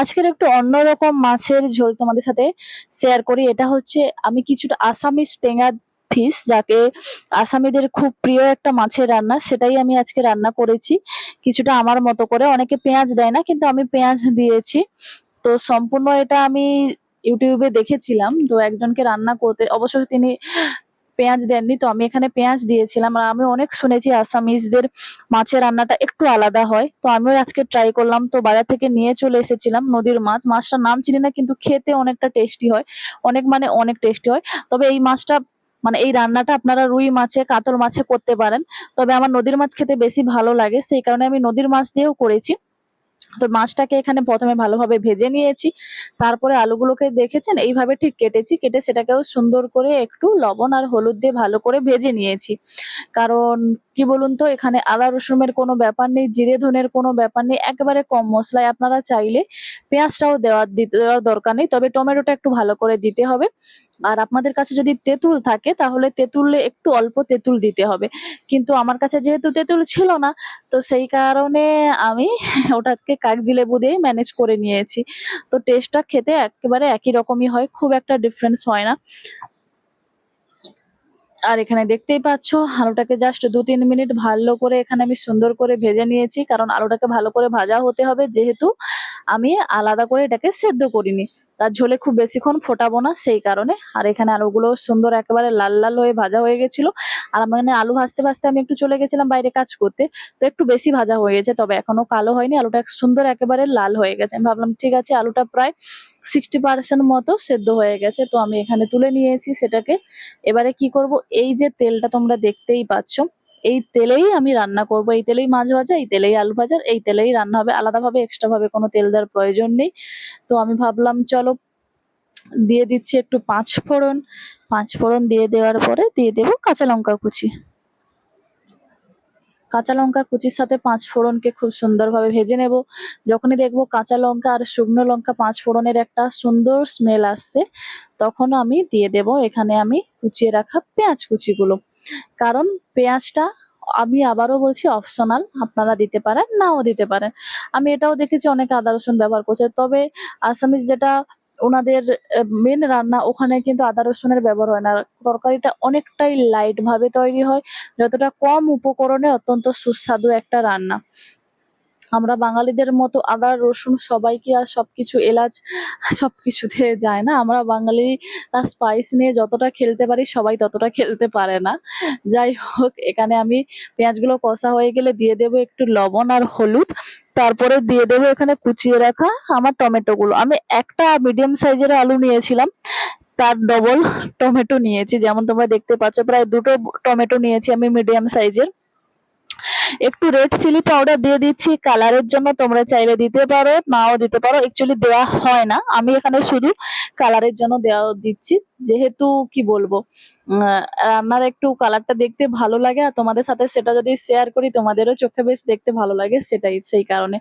আজকের একটু অন্যরকম মাছের ঝোল তোমাদের সাথে শেয়ার করি। এটা হচ্ছে আমি কিছুটা আসামিস টেঙা ফিশ, যাকে আসামিদের খুব প্রিয় একটা মাছের রান্না, সেটাই আমি আজকে রান্না করেছি কিছুটা আমার মতো করে। অনেকে পেঁয়াজ দেয় না, কিন্তু আমি পেঁয়াজ দিয়েছি। তো সম্পূর্ণ এটা আমি ইউটিউবে দেখেছিলাম, তো একজনকে রান্না করতে, অবশ্য তিনি পেঁয়াজ দেননি, তো আমি এখানে পেঁয়াজ দিয়েছিলাম। আর আমি অনেক শুনেছি আসামিজদের মাছের রান্নাটা একটু আলাদা হয়, তো আমিও আজকে ট্রাই করলাম। তো বাজার থেকে নিয়ে চলে এসেছিলাম নদীর মাছ। মাছটার নাম চিনি না, কিন্তু খেতে অনেকটা টেস্টি হয়, অনেক মানে অনেক টেস্টি হয়। তবে এই মাছটা মানে এই রান্নাটা আপনারা রুই মাছে, কাতল মাছে করতে পারেন, তবে আমার নদীর মাছ খেতে বেশি ভালো লাগে, সেই কারণে আমি নদীর মাছ দিয়েও করেছি। তো মাছটাকে এখানে প্রথমে ভালোভাবে ভেজে নিয়েছি, তারপরে আলুগুলোকে দেখেছেন এইভাবে ঠিক কেটেছি, কেটে সেটাকেও সুন্দর করে একটু লবণ আর হলুদ দিয়ে ভালো করে ভেজে নিয়েছি। কারণ কি বলুন তো, এখানে আদা রসুনের কোনো ব্যাপার নেই, জিরে ধনের কোনো ব্যাপার নেই, একেবারে কম মশলায়। আপনারা চাইলে পেঁয়াজটাও দেওয়ার দরকার নেই, তবে টমেটোটা একটু ভালো করে দিতে হবে। আর আপনাদের কাছে যদি তেঁতুল থাকে, তাহলে তেঁতুলে একটু অল্প তেঁতুল দিতে হবে, কিন্তু আমার কাছে যেহেতু তেঁতুল ছিল না, তো সেই কারণে আমি ওটাকে কাগজি লেবু দিয়েই ম্যানেজ করে নিয়েছি। তো টেস্টটা খেতে একেবারে একই রকমই হয়, খুব একটা ডিফারেন্স হয় না। আর এখানে দেখতেই পাচ্ছ আলুটাকে জাস্ট ২-৩ মিনিট ভালো করে এখানে আমি সুন্দর করে ভেজে নিয়েছি, কারণ আলুটাকে ভালো করে ভাজা হতে হবে, যেহেতু আমি আলাদা করে এটাকে সেদ্ধ করিনি। আর ঝোলে খুব বেশিক্ষণ ফোটাবো না, সেই কারণে। আর এখানে আলুগুলো সুন্দর একেবারে লাল লাল হয়ে ভাজা হয়ে গেছিল। আর মানে আলু ভাজতে ভাজতে আমি একটু চলে গেছিলাম বাইরে কাজ করতে, তো একটু বেশি ভাজা হয়ে গেছে, তবে এখনো কালো হয়নি, আলুটা সুন্দর একেবারে লাল হয়ে গেছে। আমি ভাবলাম ঠিক আছে, আলুটা প্রায় 60% মতো সেদ্ধ হয়ে গেছে, তো আমি এখানে তুলে নিয়েছি সেটাকে। এবারে কি করব, এই যে তেলটা তোমরা দেখতেই পাচ্ছ, এই তেলেই আমি রান্না করব, এই তেলেই মাছ ভাজা, এই তেলেই আলু ভাজা, এই তেলেই রান্না হবে, আলাদাভাবে এক্সট্রা ভাবে কোনো তেল দেওয়ার প্রয়োজন নেই। তো আমি ভাবলাম চলো দিয়ে দিচ্ছি একটু পাঁচ ফোড়ন। পাঁচ ফোড়ন দিয়ে দেওয়ার পরে দিয়ে দেবো কাঁচা লঙ্কা কুচি। কাঁচা লঙ্কা কুচির সাথে পাঁচ ফোড়নকে খুব সুন্দরভাবে ভেজে নেব। যখনই দেখবো কাঁচা লঙ্কা আর শুকনো লঙ্কা পাঁচ ফোড়নের একটা সুন্দর স্মেল আসছে, তখন আমি দিয়ে দেব এখানে আমি কুচিয়ে রাখা পেঁয়াজ কুচিগুলো। কারণ পেঁয়াজটা, আমি আবারও বলছি, অপশনাল, আপনারা দিতে পারেন নাও দিতে পারেন। আমি এটাও দেখেছি অনেকে আদা রসুন ব্যবহার করছে, তবে আসামিজ যেটা ওনাদের মেন রান্না, ওখানে কিন্তু আদা রসুনের ব্যবহার হয় না। তরকারিটা অনেকটাই লাইট ভাবে তৈরি হয়, যতটা কম উপকরণে অত্যন্ত সুস্বাদু একটা রান্না। আমরা বাঙালিদের মতো আদা রসুন সবাই কি আর সবকিছু এলাচ সবকিছুতে যায় না? আমরা বাঙালিরা স্পাইস নিয়ে যতটা খেলতে পারি, সবাই ততটা খেলতে পারে না। যাই হোক, এখানে আমি পেঁয়াজগুলো কষা হয়ে গেলে দিয়ে দেবো একটু লবণ আর হলুদ। তারপরে দিয়ে দেবো এখানে কুচিয়ে রাখা আমার টমেটোগুলো। আমি একটা মিডিয়াম সাইজের আলু নিয়েছিলাম, তার ডবল টমেটো নিয়েছি। যেমন তোমরা দেখতে পাচ্ছ, প্রায় ২ টো টমেটো নিয়েছি আমি মিডিয়াম সাইজের। একটু রেড চিলি পাউডার দিয়ে দিচ্ছি কালারের জন্য, তোমরা চাইলে দিতে পারো, নাও দিতে পারো, অ্যাকচুয়ালি দেওয়া হয় না, আমি এখানে শুধু কালারের জন্য দিচ্ছি। যেহেতু কি বলবো, রান্নার একটু কালারটা দেখতে ভালো লাগে, আর তোমাদের সাথে সেটা যদি শেয়ার করি, তোমাদেরও চোখে বেশ দেখতে ভালো লাগে, সেটাই সেই কারণে।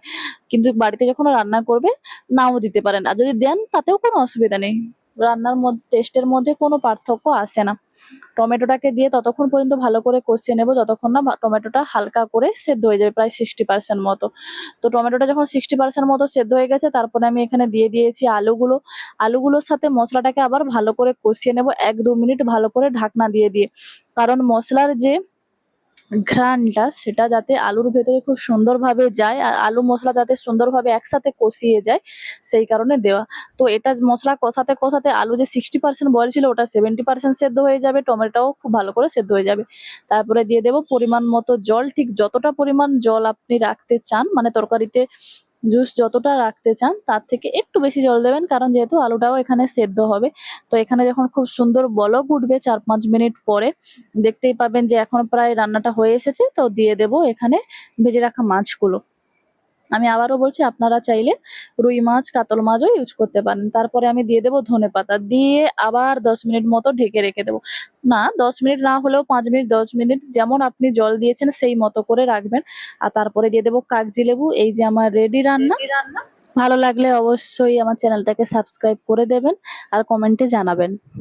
কিন্তু বাড়িতে যখন রান্না করবে, নাও দিতে পারেন, আর যদি দেন তাতেও কোনো অসুবিধা নেই, রান্নার মধ্যে টেস্টের মধ্যে কোনো পার্থক্য আসে না। টমেটোটাকে দিয়ে ততক্ষণ পর্যন্ত ভালো করে কষিয়ে নেব, যতক্ষণ না টমেটোটা হালকা করে সেদ্ধ হয়ে যাবে, প্রায় 60% মতো। তো টমেটোটা যখন 60% মতো সেদ্ধ হয়ে গেছে, তারপরে আমি এখানে দিয়ে দিয়েছি আলুগুলো। আলুগুলোর সাথে মশলাটাকে আবার ভালো করে কষিয়ে নেব ১-২ মিনিট ভালো করে ঢাকনা দিয়ে দিয়ে। কারণ মশলার যে ঘ্রাণটা, সেটা যাতে আলুর ভেতরে খুব সুন্দরভাবে যায়, আর আলু মশলা যাতে সুন্দরভাবে একসাথে কষিয়ে যায়, সেই কারণে দেওয়া। তো এটা মশলা কষাতে কষাতে আলু যে 60% বয়েল ছিল, ওটা 70% সেদ্ধ হয়ে যাবে, টমেটোও খুব ভালো করে সেদ্ধ হয়ে যাবে। তারপরে দিয়ে দেব পরিমাণ মতো জল, ঠিক যতটা পরিমাণ জল আপনি রাখতে চান, মানে তরকারিতে জুস যতটা রাখতে চান, তার থেকে একটু বেশি জল দেবেন, কারণ যেহেতু আলুটাও এখানে সেদ্ধ হবে। তো এখানে যখন খুব সুন্দর বলক উঠবে ৪-৫ মিনিট পরে, দেখতেই পাবেন যে এখন প্রায় রান্নাটা হয়ে এসেছে, তো দিয়ে দেব এখানে ভেজে রাখা মাছগুলো। আমি আবারও বলছি, আপনারা চাইলে রুই মাছ, কাতল মাছও ইউজ করতে পারেন। তারপরে আমি দিয়ে দেব ধনেপাতা, দিয়ে আবার ১০ মিনিট মতো ঢেকে রেখে দেবো। না, ১০ মিনিট না হলেও ৫ মিনিট, ১০ মিনিট যেমন আপনি জল দিয়েছেন সেই মতো করে রাখবেন। আর তারপরে দিয়ে দেবো কাগজি লেবু। এই যে আমার রেডি রান্না। ভালো লাগলে অবশ্যই আমার চ্যানেলটাকে সাবস্ক্রাইব করে দেবেন আর কমেন্টে জানাবেন।